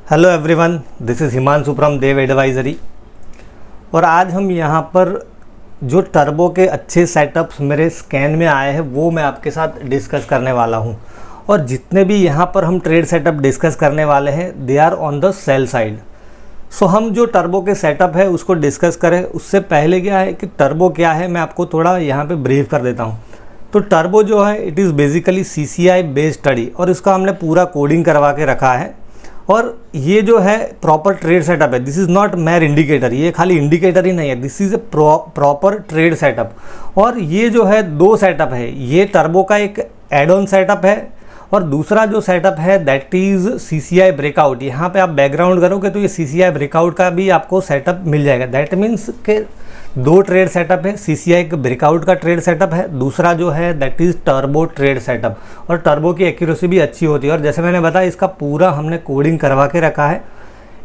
Hello everyone, this is Himanshu from Dev advisory. और आज हम यहाँ पर जो टर्बो के अच्छे सेटअप्स मेरे स्कैन में आए हैं वो मैं आपके साथ डिस्कस करने वाला हूँ। और जितने भी यहाँ पर हम ट्रेड सेटअप डिस्कस करने वाले हैं they are on the sale side. So हम जो टर्बो के सेटअप है उसको डिस्कस करें उससे पहले क्या है कि टर्बो क्या है मैं आपको थोड़ा यहाँ पे ब्रीफ कर देता हूँ। तो टर्बो जो है it is basically CCI based study और इसका हमने पूरा कोडिंग करवा के रखा है। और ये जो है प्रॉपर ट्रेड सेटअप है, दिस इज़ नॉट मैर इंडिकेटर, ये खाली इंडिकेटर ही नहीं है, this is a proper trade setup. और ये जो है दो सेटअप है, ये टर्बो का एक एड ऑन सेटअप है और दूसरा जो सेटअप है दैट इज़ CCI ब्रेकआउट। यहाँ पे आप बैकग्राउंड करोगे तो ये CCI ब्रेकआउट का भी आपको सेटअप मिल जाएगा। दैट मीन्स के दो ट्रेड सेटअप है, CCI का ब्रेकआउट का ट्रेड सेटअप है, दूसरा जो है that is turbo trade setup. और टर्बो की एक्यूरेसी भी अच्छी होती है और जैसे मैंने बताया इसका पूरा हमने कोडिंग करवा के रखा है।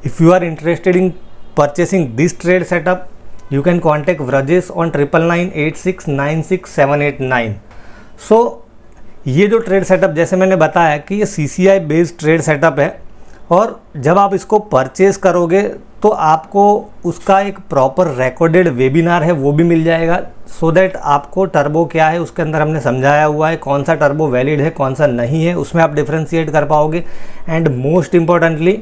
If you are interested in purchasing this trade setup you can contact Vrajesh on 9998696789। So ये जो ट्रेड सेटअप जैसे मैंने बताया कि ये CCI बेस्ड ट्रेड सेटअप है और जब आप इसको परचेज़ करोगे तो आपको उसका एक प्रॉपर रिकॉर्डेड वेबिनार है वो भी मिल जाएगा, सो दैट आपको टर्बो क्या है उसके अंदर हमने समझाया हुआ है, कौन सा टर्बो वैलिड है कौन सा नहीं है, उसमें आप डिफ्रेंशिएट कर पाओगे। एंड मोस्ट इम्पॉर्टेंटली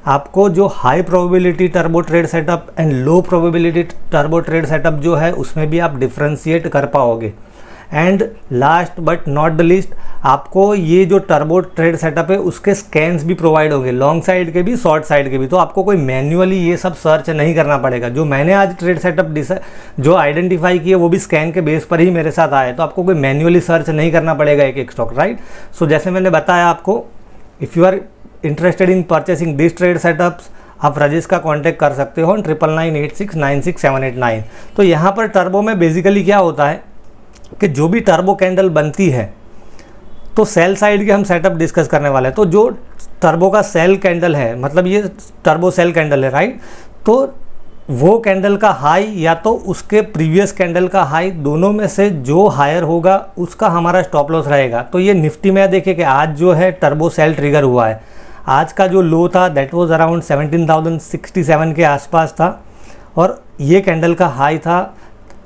आपको जो high probability turbo trade setup and low probability turbo trade setup जो है उसमें भी आप डिफ्रेंशिएट कर पाओगे। And last but not the least आपको ये जो टर्बो ट्रेड सेटअप है उसके स्कैन्स भी प्रोवाइड होंगे, लॉन्ग साइड के भी शॉर्ट साइड के भी, तो आपको कोई मैन्युअली ये सब सर्च नहीं करना पड़ेगा। जो मैंने आज ट्रेड सेटअप जो आइडेंटिफाई किए वो भी स्कैन के बेस पर ही मेरे साथ आए, तो आपको कोई मैन्युअली सर्च नहीं करना पड़ेगा एक एक स्टॉक, राइट। सो जैसे मैंने बताया आपको, if you are interested in purchasing this trade setups आप राजेश का कांटेक्ट कर सकते हो 9998696789। तो यहाँ पर टर्बो में बेसिकली क्या होता है कि जो भी टर्बो कैंडल बनती है तो सेल साइड के हम सेटअप डिस्कस करने वाले हैं। तो जो टर्बो का सेल कैंडल है मतलब ये टर्बो सेल कैंडल है, राइट, तो वो कैंडल का हाई या तो उसके प्रीवियस कैंडल का हाई दोनों में से जो हायर होगा उसका हमारा स्टॉप लॉस रहेगा। तो ये निफ्टी में देखिए कि आज जो है टर्बो सेल ट्रिगर हुआ है, आज का जो लो था दैट वाज अराउंड 17,067 के आसपास था और ये कैंडल का हाई था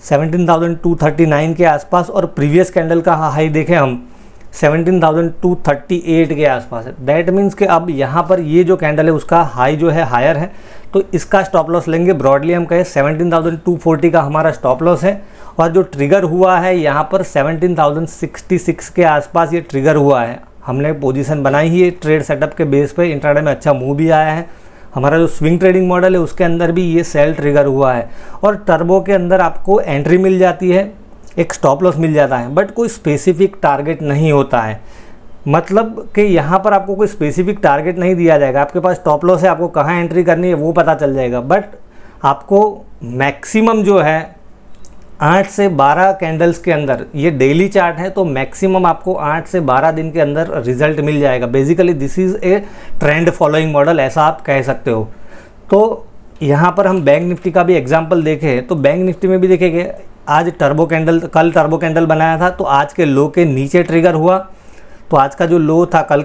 17,239 के आसपास और प्रीवियस कैंडल का हाई देखें हम 17,238 के आसपास है। दैट मीन्स कि अब यहाँ पर ये जो कैंडल है उसका हाई जो है हायर है, तो इसका स्टॉप लॉस लेंगे। ब्रॉडली हम कहें 17,240 का हमारा स्टॉप लॉस है और जो ट्रिगर हुआ है यहाँ पर 17,066 के आसपास ये ट्रिगर हुआ है। हमने पोजीशन बनाई ही है ट्रेड सेटअप के बेस पे, इंट्राडे में अच्छा मूव भी आया है। हमारा जो स्विंग ट्रेडिंग मॉडल है उसके अंदर भी ये सेल ट्रिगर हुआ है और टर्बो के अंदर आपको एंट्री मिल जाती है, एक स्टॉप लॉस मिल जाता है, बट कोई स्पेसिफिक टारगेट नहीं होता है। मतलब कि यहाँ पर आपको कोई स्पेसिफिक टारगेट नहीं दिया जाएगा, आपके पास स्टॉप लॉस है, आपको कहाँ एंट्री करनी है वो पता चल जाएगा, बट आपको मैक्सिमम जो है 8 से 12 कैंडल्स के अंदर, ये डेली चार्ट है तो मैक्सिमम आपको 8 से 12 दिन के अंदर रिजल्ट मिल जाएगा। Basically this is a trend following model, ऐसा आप कह सकते हो। तो यहाँ पर हम बैंक निफ्टी का भी एग्जांपल देखें तो बैंक निफ्टी में भी देखेंगे आज टर्बो कैंडल, कल टर्बो कैंडल बनाया था तो आज के लो के नीचे ट्रिगर हुआ। तो आज का जो लो था, कल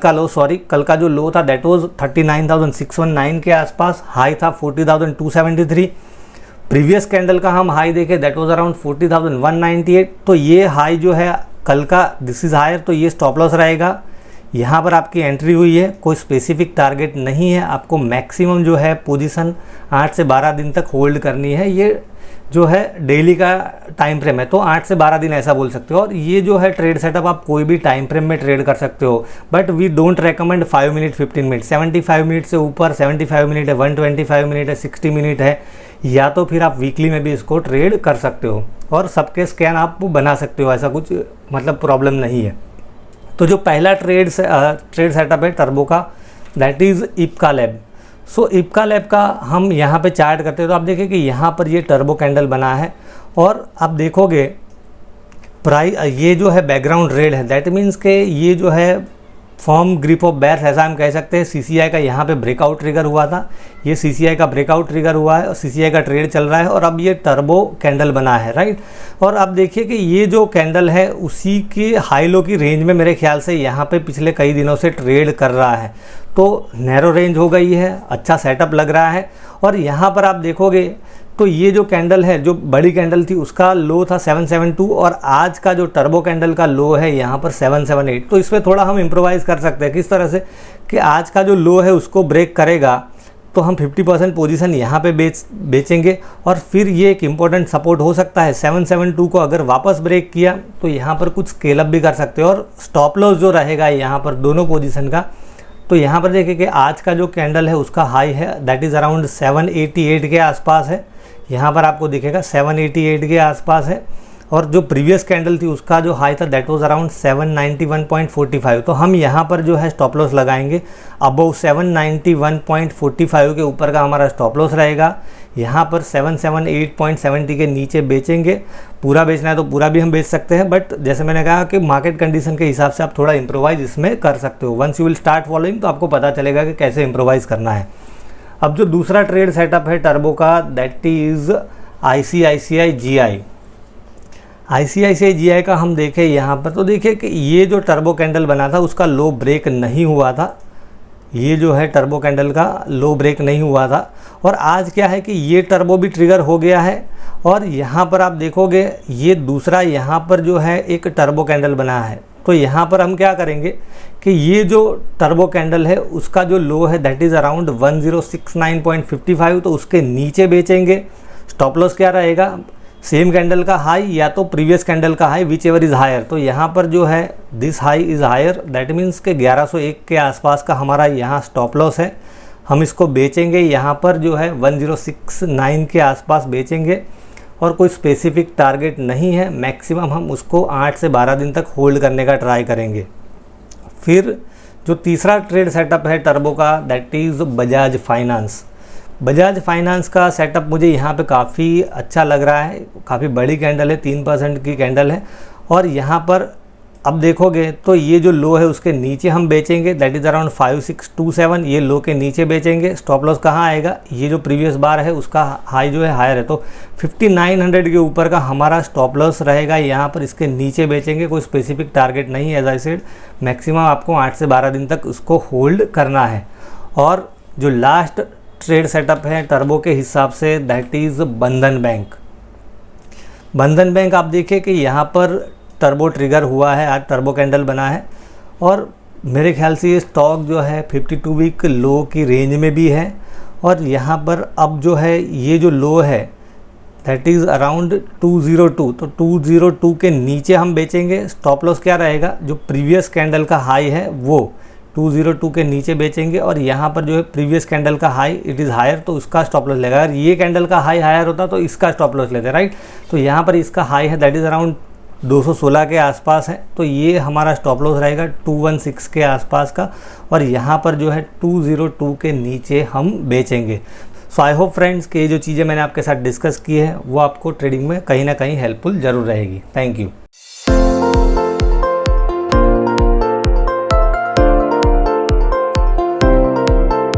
का जो लो था दैट वाज 39,619 के आसपास, हाई था 40,273। प्रीवियस कैंडल का हम हाई देखें दैट वाज अराउंड 40,198। तो ये हाई जो है कल का दिस इज़ हायर, तो ये स्टॉप लॉस रहेगा। यहाँ पर आपकी एंट्री हुई है, कोई स्पेसिफिक टारगेट नहीं है, आपको मैक्सिमम जो है पोजीशन 8 से 12 दिन तक होल्ड करनी है। ये जो है डेली का टाइम फ्रेम है तो 8 से 12 दिन ऐसा बोल सकते हो। और ये जो है ट्रेड सेटअप आप कोई भी टाइम फ्रेम में ट्रेड कर सकते हो, but we don't recommend 5 minute 15 minute. 75 minute से ऊपर 75 मिनट है, 125 मिनट है, 60 मिनट है, या तो फिर आप वीकली में भी इसको ट्रेड कर सकते हो और सबके स्कैन आप बना सकते हो, ऐसा कुछ मतलब प्रॉब्लम नहीं है। तो जो पहला ट्रेड सेटअप है टर्बो का that is Ipca lab. So Ipca lab का हम यहाँ पे चार्ट करते हैं तो आप देखिए कि यहाँ पर ये टर्बो कैंडल बना है और आप देखोगे ये जो है बैकग्राउंड रेड है, दैट मीन्स के ये जो है फॉर्म ग्रिप ऑफ बेयर्स ऐसा हम कह सकते हैं। CCI का यहाँ पे ब्रेकआउट ट्रिगर हुआ था, ये CCI का ब्रेकआउट ट्रिगर हुआ है और CCI का ट्रेड चल रहा है और अब ये टर्बो कैंडल बना है, राइट। और अब देखिए कि ये जो कैंडल है उसी की हाई लो की रेंज में मेरे ख्याल से यहाँ पे पिछले कई दिनों से ट्रेड कर रहा है। तो नैरो रेंज हो गई है, अच्छा सेटअप लग रहा है। और यहाँ पर आप देखोगे तो ये जो कैंडल है, जो बड़ी कैंडल थी उसका लो था 772 और आज का जो टर्बो कैंडल का लो है यहाँ पर 778। तो इसमें थोड़ा हम इम्प्रोवाइज़ कर सकते हैं। किस तरह से कि आज का जो लो है उसको ब्रेक करेगा तो हम 50% पोजीशन यहाँ पे बेचेंगे और फिर ये एक इम्पोर्टेंट सपोर्ट हो सकता है। 772 को अगर वापस ब्रेक किया तो यहाँ पर कुछ स्केल अप भी कर सकते हो। और स्टॉप लॉस जो रहेगा यहाँ पर दोनों पोजीशन का, तो यहाँ पर देखिए कि आज का जो कैंडल है उसका हाई है दैट इज़ अराउंड 788 के आसपास है। यहाँ पर आपको दिखेगा 788 के आसपास है। और जो प्रीवियस कैंडल थी उसका जो हाई था दैट वाज अराउंड 791.45। तो हम यहाँ पर जो है स्टॉप लॉस लगाएंगे अबव 791.45 के ऊपर का हमारा स्टॉप लॉस रहेगा। यहाँ पर 778.70 के नीचे बेचेंगे। पूरा बेचना है तो पूरा भी हम बेच सकते हैं, बट जैसे मैंने कहा कि मार्केट कंडीशन के हिसाब से आप थोड़ा इम्प्रोवाइज़ इसमें कर सकते हो। Once you will start following तो आपको पता चलेगा कि कैसे इम्प्रोवाइज़ करना है। अब जो दूसरा ट्रेड सेटअप है टर्बो का that is ICICI GI। ICICI GI का हम देखें यहाँ पर तो देखिए कि ये जो टर्बो कैंडल बना था उसका लो ब्रेक नहीं हुआ था। ये जो है टर्बो कैंडल का लो ब्रेक नहीं हुआ था और आज क्या है कि ये टर्बो भी ट्रिगर हो गया है। और यहाँ पर आप देखोगे ये दूसरा यहाँ पर जो है एक टर्बो कैंडल बना है। तो यहाँ पर हम क्या करेंगे कि ये जो टर्बो कैंडल है उसका जो लो है दैट इज़ अराउंड 1069.55, तो उसके नीचे बेचेंगे। स्टॉप लॉस क्या रहेगा, सेम कैंडल का हाई या तो प्रीवियस कैंडल का high, whichever is higher. तो यहाँ पर जो है this high is higher that means के 1101 के आसपास का हमारा यहाँ स्टॉप लॉस है। हम इसको बेचेंगे यहाँ पर जो है 1069 के आसपास बेचेंगे और कोई स्पेसिफिक टारगेट नहीं है। मैक्सिमम हम उसको 8 से 12 दिन तक होल्ड करने का ट्राई करेंगे। फिर जो तीसरा ट्रेड सेटअप है टर्बो का that is Bajaj finance. Bajaj finance का सेटअप मुझे यहाँ पे काफ़ी अच्छा लग रहा है। काफ़ी बड़ी कैंडल है, 3% की कैंडल है। और यहाँ पर अब देखोगे तो ये जो लो है उसके नीचे हम बेचेंगे दैट इज़ अराउंड 5627। ये लो के नीचे बेचेंगे। स्टॉप लॉस कहाँ आएगा, ये जो प्रीवियस बार है उसका हाई जो है हायर है, तो 5900 के ऊपर का हमारा स्टॉप लॉस रहेगा। यहाँ पर इसके नीचे बेचेंगे। कोई स्पेसिफिक टारगेट नहीं है, एज आई सेड मैक्सिमम आपको 8 से 12 दिन तक उसको होल्ड करना है। और जो लास्ट ट्रेड सेटअप है टर्बो के हिसाब से दैट इज़ बंधन बैंक। बंधन बैंक आप देखिए कि यहाँ पर टर्बो ट्रिगर हुआ है, आज टर्बो कैंडल बना है और मेरे ख्याल से ये स्टॉक जो है 52 वीक लो की रेंज में भी है। और यहाँ पर अब जो है ये जो लो है दैट इज़ अराउंड 202, तो 202 के नीचे हम बेचेंगे। स्टॉप लॉस क्या रहेगा, जो प्रीवियस कैंडल का हाई है वो 202 के नीचे बेचेंगे। और यहाँ पर जो है प्रीवियस कैंडल का हाई इट इज़ हायर, तो उसका स्टॉप लॉस लेगा। अगर ये कैंडल का हाई हायर होता तो इसका स्टॉप लॉस लेते, राइट। तो यहाँ पर इसका हाई है दैट इज़ अराउंड 216 के आसपास है, तो ये हमारा स्टॉप लॉस रहेगा 216 के आसपास का। और यहाँ पर जो है 202 के नीचे हम बेचेंगे। सो आई होप फ्रेंड्स कि ये जो चीज़ें मैंने आपके साथ डिस्कस की है वो आपको ट्रेडिंग में कहीं ना कहीं हेल्पफुल ज़रूर रहेगी। Thank you.